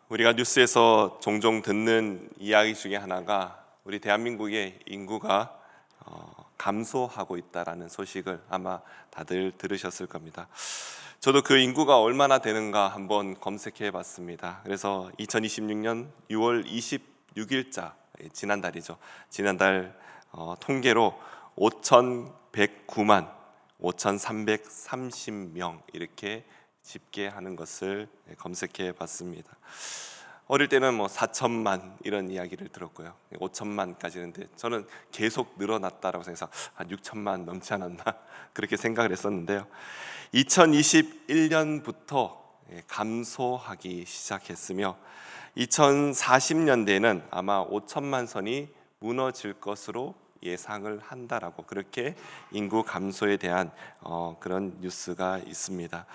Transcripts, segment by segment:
우리가 뉴스에서 종종 듣는 이야기 중에 하나가 우리 대한민국의 인구가 감소하고 있다라는 소식을 아마 다들 들으셨을 겁니다. 저도 그 인구가 얼마나 되는가 한번 검색해 봤습니다. 그래서 2026년 6월 26일자 지난달이죠. 지난달 통계로 5,109만 5,330명 이렇게 집계하는 것을 검색해 봤습니다. 어릴 때는 4천만 이런 이야기를 들었고요. 5천만까지는데 저는 계속 늘어났다라고 생각해서 한 6천만 넘지 않았나 그렇게 생각을 했었는데요. 2021년부터 감소하기 시작했으며 2040년대에는 아마 5천만 선이 무너질 것으로 예상을 한다라고 그렇게 인구 감소에 대한 그런 뉴스가 있습니다.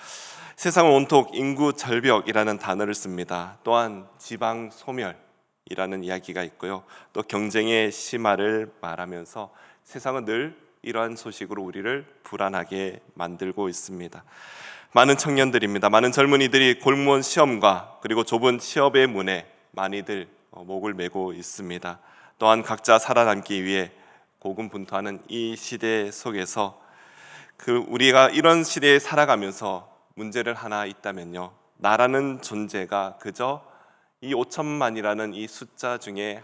세상은 온통 인구 절벽이라는 단어를 씁니다. 또한 지방 소멸이라는 이야기가 있고요. 또 경쟁의 심화를 말하면서 세상은 늘 이러한 소식으로 우리를 불안하게 만들고 있습니다. 많은 청년들입니다. 많은 젊은이들이 공무원 시험과 그리고 좁은 취업의 문에 많이들 목을 메고 있습니다. 또한 각자 살아남기 위해 고군분투하는 이 시대 속에서 우리가 이런 시대에 살아가면서 문제를 하나 있다면요, 나라는 존재가 그저 이 5천만이라는 이 숫자 중에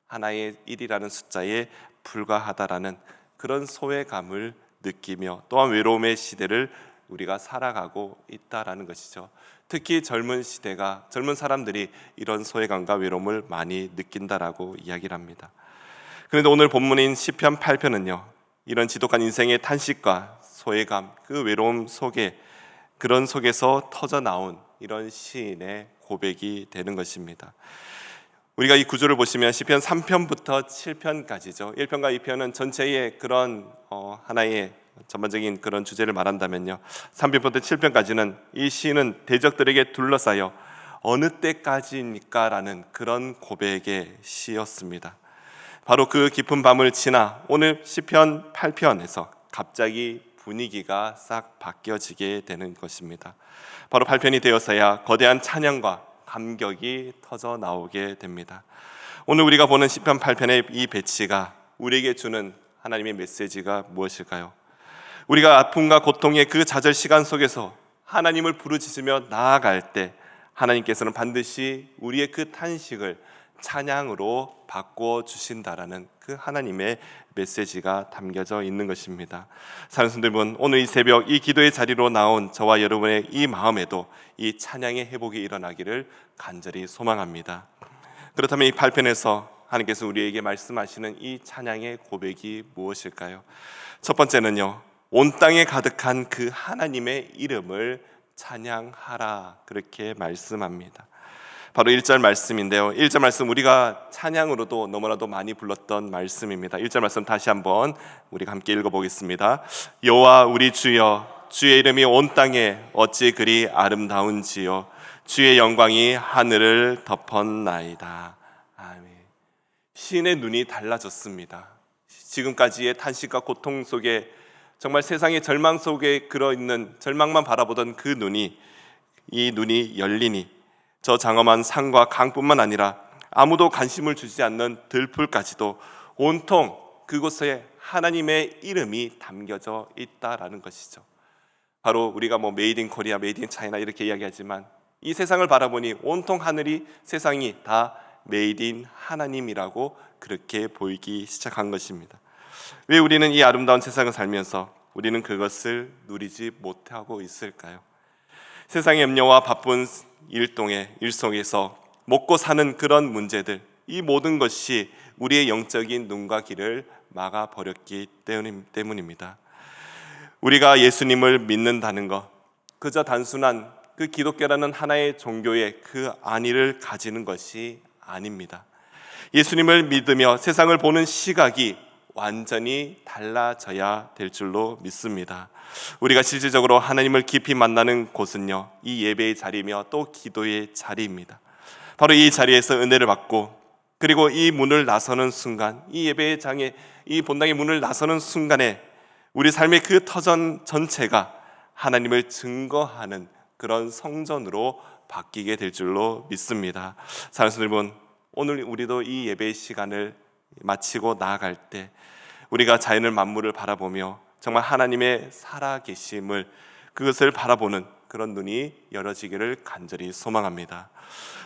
하나의 1이라는 숫자에 불과하다라는 그런 소외감을 느끼며 또한 외로움의 시대를 우리가 살아가고 있다라는 것이죠. 특히 젊은 사람들이 이런 소외감과 외로움을 많이 느낀다라고 이야기를 합니다. 그런데 오늘 본문인 시편 8편은요, 이런 지독한 인생의 탄식과 소외감, 그 외로움 그런 속에서 터져 나온 이런 시인의 고백이 되는 것입니다. 우리가 이 구조를 보시면 시편 3편부터 7편까지죠. 1편과 2편은 전체의 그런 하나의 전반적인 그런 주제를 말한다면요, 3편부터 7편까지는 이 시인은 대적들에게 둘러싸여 어느 때까지입니까? 라는 그런 고백의 시였습니다. 바로 그 깊은 밤을 지나 오늘 시편 8편에서 갑자기 분위기가 싹 바뀌어지게 되는 것입니다. 바로 8편이 되어서야 거대한 찬양과 감격이 터져 나오게 됩니다. 오늘 우리가 보는 시편 8편의 이 배치가 우리에게 주는 하나님의 메시지가 무엇일까요? 우리가 아픔과 고통의 그 좌절 시간 속에서 하나님을 부르짖으며 나아갈 때 하나님께서는 반드시 우리의 그 탄식을 찬양으로 바꿔 주신다라는 그 하나님의 메시지가 담겨져 있는 것입니다. 사랑하는 성도님은 오늘 이 새벽 이 기도의 자리로 나온 저와 여러분의 이 마음에도 이 찬양의 회복이 일어나기를 간절히 소망합니다. 그렇다면 이 8편에서 하나님께서 우리에게 말씀하시는 이 찬양의 고백이 무엇일까요? 첫 번째는요, 온 땅에 가득한 그 하나님의 이름을 찬양하라, 그렇게 말씀합니다. 바로 1절 말씀인데요, 1절 말씀 우리가 찬양으로도 너무나도 많이 불렀던 말씀입니다. 1절 말씀 다시 한번 우리가 함께 읽어보겠습니다. 여호와 우리 주여, 주의 이름이 온 땅에 어찌 그리 아름다운지요, 주의 영광이 하늘을 덮었나이다. 아멘. 시인의 눈이 달라졌습니다. 지금까지의 탄식과 고통 속에 정말 세상의 절망 속에 들어있는 절망만 바라보던 그 눈이, 이 눈이 열리니 저 장엄한 산과 강뿐만 아니라 아무도 관심을 주지 않는 들풀까지도 온통 그곳에 하나님의 이름이 담겨져 있다라는 것이죠. 바로 우리가 메이드 인 코리아, 메이드 인 차이나 이렇게 이야기하지만 이 세상을 바라보니 온통 세상이 다 메이드 인 하나님이라고 그렇게 보이기 시작한 것입니다. 왜 우리는 이 아름다운 세상을 살면서 우리는 그것을 누리지 못하고 있을까요? 세상의 염려와 바쁜 일 속에서 먹고 사는 그런 문제들, 이 모든 것이 우리의 영적인 눈과 귀를 막아버렸기 때문입니다. 우리가 예수님을 믿는다는 것, 그저 단순한 그 기독교라는 하나의 종교의 그 안위를 가지는 것이 아닙니다. 예수님을 믿으며 세상을 보는 시각이 완전히 달라져야 될 줄로 믿습니다. 우리가 실질적으로 하나님을 깊이 만나는 곳은요, 이 예배의 자리이며 또 기도의 자리입니다. 바로 이 자리에서 은혜를 받고, 그리고 이 문을 나서는 순간, 이 예배의 장에, 이 본당의 문을 나서는 순간에 우리 삶의 그 터전 전체가 하나님을 증거하는 그런 성전으로 바뀌게 될 줄로 믿습니다. 사랑하는 여러분, 오늘 우리도 이 예배의 시간을 마치고 나아갈 때 우리가 자연을 만물을 바라보며 정말 하나님의 살아계심을 그것을 바라보는 그런 눈이 열어지기를 간절히 소망합니다.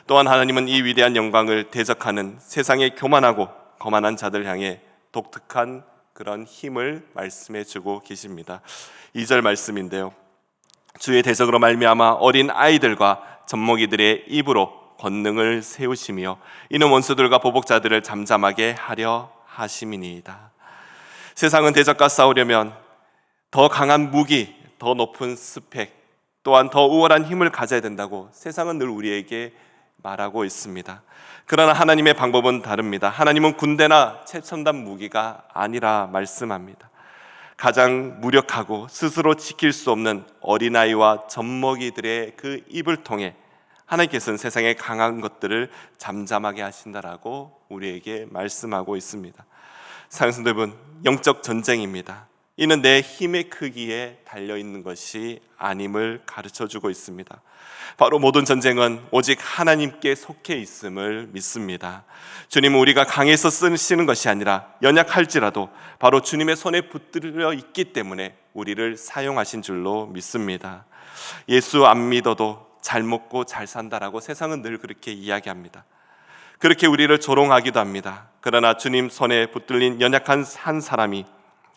또한 하나님은 이 위대한 영광을 대적하는 세상의 교만하고 거만한 자들 향해 독특한 그런 힘을 말씀해 주고 계십니다. 2절 말씀인데요, 주의 대적으로 말미암아 어린 아이들과 젖먹이들의 입으로 권능을 세우시며 이는 원수들과 보복자들을 잠잠하게 하려 하심이니이다. 세상은 대적과 싸우려면 더 강한 무기, 더 높은 스펙, 또한 더 우월한 힘을 가져야 된다고 세상은 늘 우리에게 말하고 있습니다. 그러나 하나님의 방법은 다릅니다. 하나님은 군대나 최첨단 무기가 아니라 말씀합니다. 가장 무력하고 스스로 지킬 수 없는 어린아이와 젖먹이들의 그 입을 통해 하나님께서는 세상의 강한 것들을 잠잠하게 하신다라고 우리에게 말씀하고 있습니다. 사랑하는 여러분, 영적 전쟁입니다. 이는 내 힘의 크기에 달려있는 것이 아님을 가르쳐주고 있습니다. 바로 모든 전쟁은 오직 하나님께 속해 있음을 믿습니다. 주님은 우리가 강해서 쓰시는 것이 아니라 연약할지라도 바로 주님의 손에 붙들려 있기 때문에 우리를 사용하신 줄로 믿습니다. 예수 안 믿어도 잘 먹고 잘 산다라고 세상은 늘 그렇게 이야기합니다. 그렇게 우리를 조롱하기도 합니다. 그러나 주님 손에 붙들린 연약한 한 사람이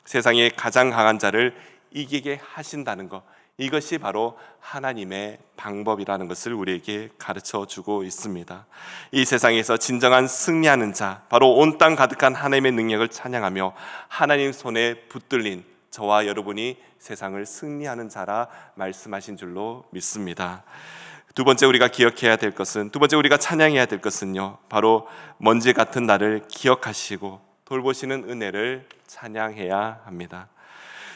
세상의 가장 강한 자를 이기게 하신다는 것, 이것이 바로 하나님의 방법이라는 것을 우리에게 가르쳐 주고 있습니다. 이 세상에서 진정한 승리하는 자, 바로 온 땅 가득한 하나님의 능력을 찬양하며 하나님 손에 붙들린 저와 여러분이 세상을 승리하는 자라 말씀하신 줄로 믿습니다. 두 번째 우리가 기억해야 될 것은, 두 번째 우리가 찬양해야 될 것은요, 바로 먼지 같은 나를 기억하시고 돌보시는 은혜를 찬양해야 합니다.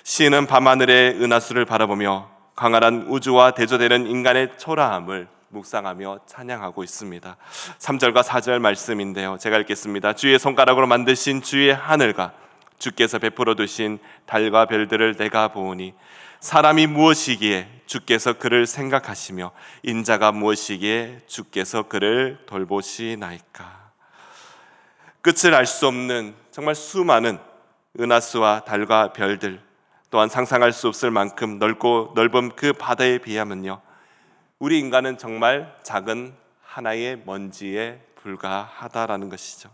시인은 밤하늘의 은하수를 바라보며 광활한 우주와 대조되는 인간의 초라함을 묵상하며 찬양하고 있습니다. 3절과 4절 말씀인데요, 제가 읽겠습니다. 주의 손가락으로 만드신 주의 하늘과 주께서 베풀어 두신 달과 별들을 내가 보오니 사람이 무엇이기에 주께서 그를 생각하시며 인자가 무엇이기에 주께서 그를 돌보시나이까. 끝을 알 수 없는 정말 수많은 은하수와 달과 별들, 또한 상상할 수 없을 만큼 넓고 넓은 그 바다에 비하면요, 우리 인간은 정말 작은 하나의 먼지에 불과하다라는 것이죠.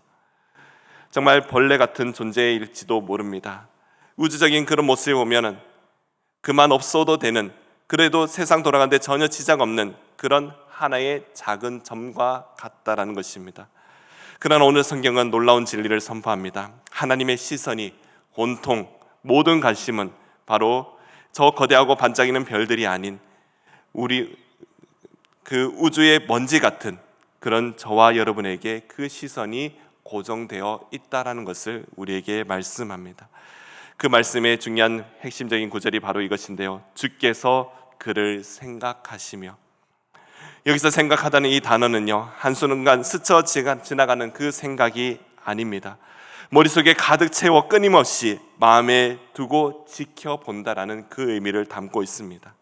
정말 벌레 같은 존재일지도 모릅니다. 우주적인 그런 모습을 보면은 그만 없어도 되는, 그래도 세상 돌아가는데 전혀 지장 없는 그런 하나의 작은 점과 같다라는 것입니다. 그러나 오늘 성경은 놀라운 진리를 선포합니다. 하나님의 시선이 온통 모든 관심은 바로 저 거대하고 반짝이는 별들이 아닌 우리 그 우주의 먼지 같은 그런 저와 여러분에게 그 시선이 고정되어 있다라는 것을 우리에게 말씀합니다. 그 말씀의 중요한 핵심적인 구절이 바로 이것인데요, 주께서 그를 생각하시며. 여기서 생각하다는 이 단어는요, 한순간 스쳐 지나가는 그 생각이 아닙니다. 머릿속에 가득 채워 끊임없이 마음에 두고 지켜본다라는 그 의미를 담고 있습니다.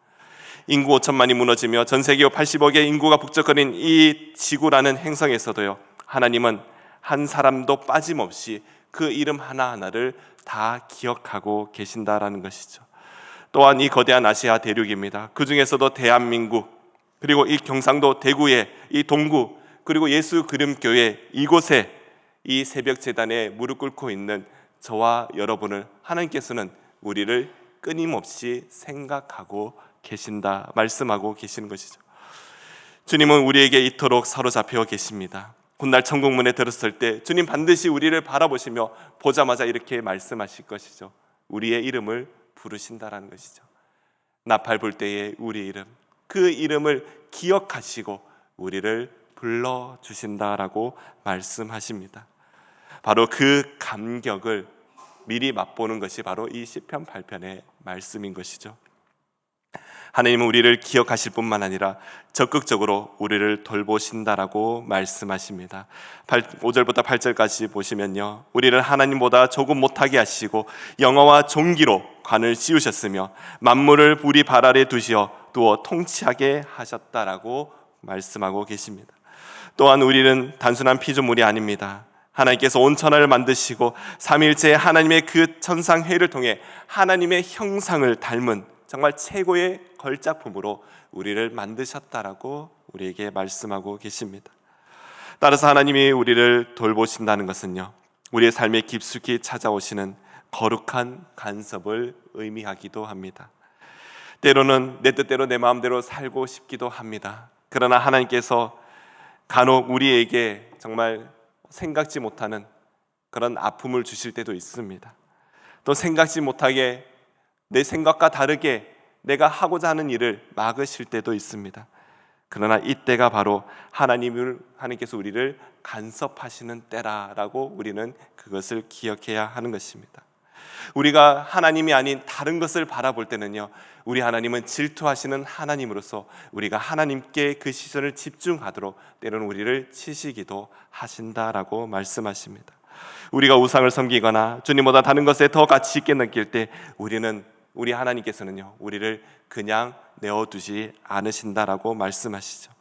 인구 5천만이 무너지며 전 세계 80억의 인구가 북적거린 이 지구라는 행성에서도요, 하나님은 한 사람도 빠짐없이 그 이름 하나하나를 다 기억하고 계신다라는 것이죠. 또한 이 거대한 아시아 대륙입니다. 그 중에서도 대한민국, 그리고 이 경상도 대구의 이 동구, 그리고 예수 그림교회 이곳에 이 새벽 제단에 무릎 꿇고 있는 저와 여러분을 하나님께서는 우리를 끊임없이 생각하고 계신다 말씀하고 계시는 것이죠. 주님은 우리에게 이토록 사로잡혀 계십니다. 훗날 천국문에 들었을 때 주님 반드시 우리를 바라보시며 보자마자 이렇게 말씀하실 것이죠. 우리의 이름을 부르신다라는 것이죠. 나팔 불 때의 우리 이름, 그 이름을 기억하시고 우리를 불러주신다라고 말씀하십니다. 바로 그 감격을 미리 맛보는 것이 바로 이 시편 8편의 말씀인 것이죠. 하나님은 우리를 기억하실 뿐만 아니라 적극적으로 우리를 돌보신다라고 말씀하십니다. 5절부터 8절까지 보시면요, 우리를 하나님보다 조금 못하게 하시고 영화와 종기로 관을 씌우셨으며 만물을 우리 발 아래 두어 통치하게 하셨다라고 말씀하고 계십니다. 또한 우리는 단순한 피조물이 아닙니다. 하나님께서 온 천하를 만드시고 삼위일체의 하나님의 그 천상회의를 통해 하나님의 형상을 닮은 정말 최고의 걸작품으로 우리를 만드셨다라고 우리에게 말씀하고 계십니다. 따라서 하나님이 우리를 돌보신다는 것은요, 우리의 삶에 깊숙이 찾아오시는 거룩한 간섭을 의미하기도 합니다. 때로는 내 뜻대로 내 마음대로 살고 싶기도 합니다. 그러나 하나님께서 간혹 우리에게 정말 생각지 못하는 그런 아픔을 주실 때도 있습니다. 또 생각지 못하게 내 생각과 다르게 내가 하고자 하는 일을 막으실 때도 있습니다. 그러나 이때가 바로 하나님께서 우리를 간섭하시는 때라라고 우리는 그것을 기억해야 하는 것입니다. 우리가 하나님이 아닌 다른 것을 바라볼 때는요, 우리 하나님은 질투하시는 하나님으로서 우리가 하나님께 그 시선을 집중하도록 때로는 우리를 치시기도 하신다라고 말씀하십니다. 우리가 우상을 섬기거나 주님보다 다른 것에 더 가치 있게 느낄 때 우리 하나님께서는요, 우리를 그냥 내어두지 않으신다라고 말씀하시죠.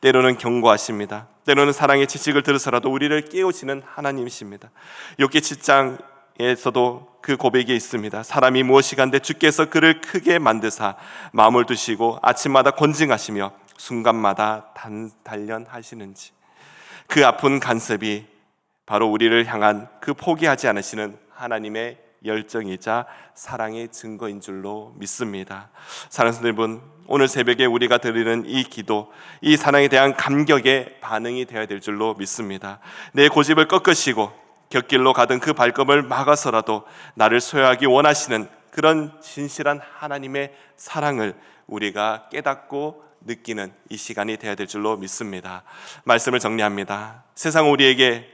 때로는 경고하십니다. 때로는 사랑의 지식을 들으서라도 우리를 깨우치는 하나님이십니다. 욥기 7장에서도 그 고백이 있습니다. 사람이 무엇이간데 주께서 그를 크게 만드사 마음을 두시고 아침마다 권징하시며 순간마다 단련하시는지. 그 아픈 간섭이 바로 우리를 향한 그 포기하지 않으시는 하나님의 열정이자 사랑의 증거인 줄로 믿습니다. 사랑하는 여러분, 오늘 새벽에 우리가 드리는 이 기도, 이 사랑에 대한 감격의 반응이 되어야 될 줄로 믿습니다. 내 고집을 꺾으시고 곁길로 가던 그 발걸음을 막아서라도 나를 소유하기 원하시는 그런 진실한 하나님의 사랑을 우리가 깨닫고 느끼는 이 시간이 되어야 될 줄로 믿습니다. 말씀을 정리합니다. 세상은 우리에게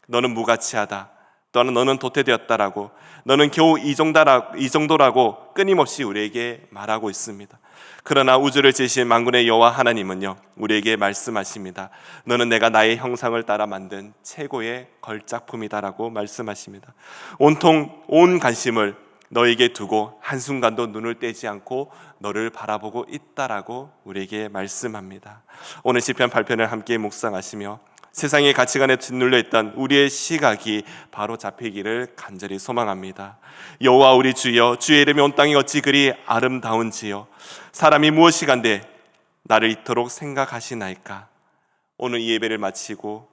너는 무가치하다, 또는 너는 도태되었다라고, 너는 겨우 이 정도라고 끊임없이 우리에게 말하고 있습니다. 그러나 우주를 지으신 만군의 여호와 하나님은요, 우리에게 말씀하십니다. 너는 내가 나의 형상을 따라 만든 최고의 걸작품이다라고 말씀하십니다. 온통 온 관심을 너에게 두고 한순간도 눈을 떼지 않고 너를 바라보고 있다라고 우리에게 말씀합니다. 오늘 시편 8편을 함께 묵상하시며 세상의 가치관에 짓눌려 있던 우리의 시각이 바로 잡히기를 간절히 소망합니다. 여호와 우리 주여, 주의 이름이 온 땅이 어찌 그리 아름다운지요. 사람이 무엇이간데 나를 이토록 생각하시나이까. 오늘 이 예배를 마치고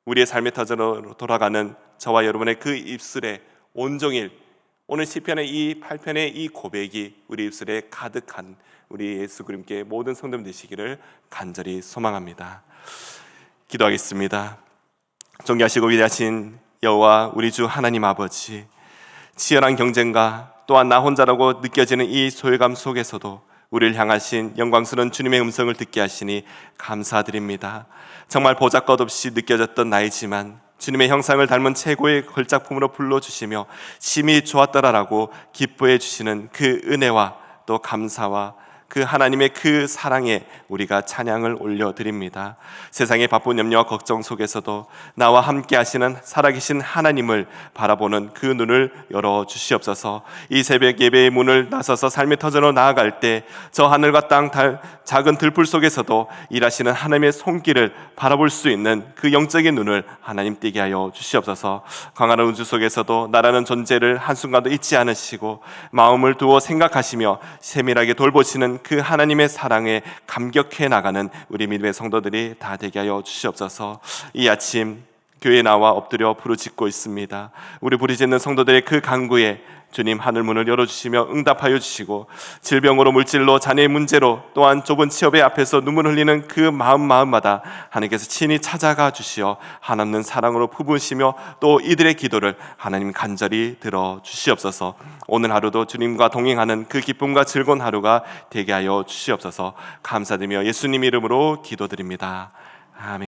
우리의 삶의 터전으로 돌아가는 저와 여러분의 그 입술에 온종일 오늘 시편의 이 8편의 이 고백이 우리 입술에 가득한 우리 예수 그리스도께 모든 성도님 되시기를 간절히 소망합니다. 기도하겠습니다. 존귀하시고 위대하신 여호와 우리 주 하나님 아버지, 치열한 경쟁과 또한 나 혼자라고 느껴지는 이 소외감 속에서도 우리를 향하신 영광스러운 주님의 음성을 듣게 하시니 감사드립니다. 정말 보잘것없이 느껴졌던 나이지만 주님의 형상을 닮은 최고의 걸작품으로 불러주시며 심히 좋았더라라고 기뻐해 주시는 그 은혜와 또 감사와 그 하나님의 그 사랑에 우리가 찬양을 올려드립니다. 세상의 바쁜 염려와 걱정 속에서도 나와 함께 하시는 살아계신 하나님을 바라보는 그 눈을 열어주시옵소서. 이 새벽 예배의 문을 나서서 삶의 터전으로 나아갈 때 저 하늘과 땅 작은 들풀 속에서도 일하시는 하나님의 손길을 바라볼 수 있는 그 영적인 눈을 하나님 띄게 하여 주시옵소서. 광활한 우주 속에서도 나라는 존재를 한순간도 잊지 않으시고 마음을 두어 생각하시며 세밀하게 돌보시는 그 하나님의 사랑에 감격해 나가는 우리 믿음의 성도들이 다 되게 하여 주시옵소서. 이 아침 교회에 나와 엎드려 부르짖고 있습니다. 우리 부르짖는 성도들의 그 간구에 주님 하늘문을 열어주시며 응답하여 주시고 질병으로 물질로 자녀의 문제로 또한 좁은 취업의 앞에서 눈물 흘리는 그 마음마다 하나님께서 친히 찾아가 주시어 한없는 사랑으로 품으시며 또 이들의 기도를 하나님 간절히 들어주시옵소서. 오늘 하루도 주님과 동행하는 그 기쁨과 즐거운 하루가 되게 하여 주시옵소서. 감사드리며 예수님 이름으로 기도드립니다. 아멘.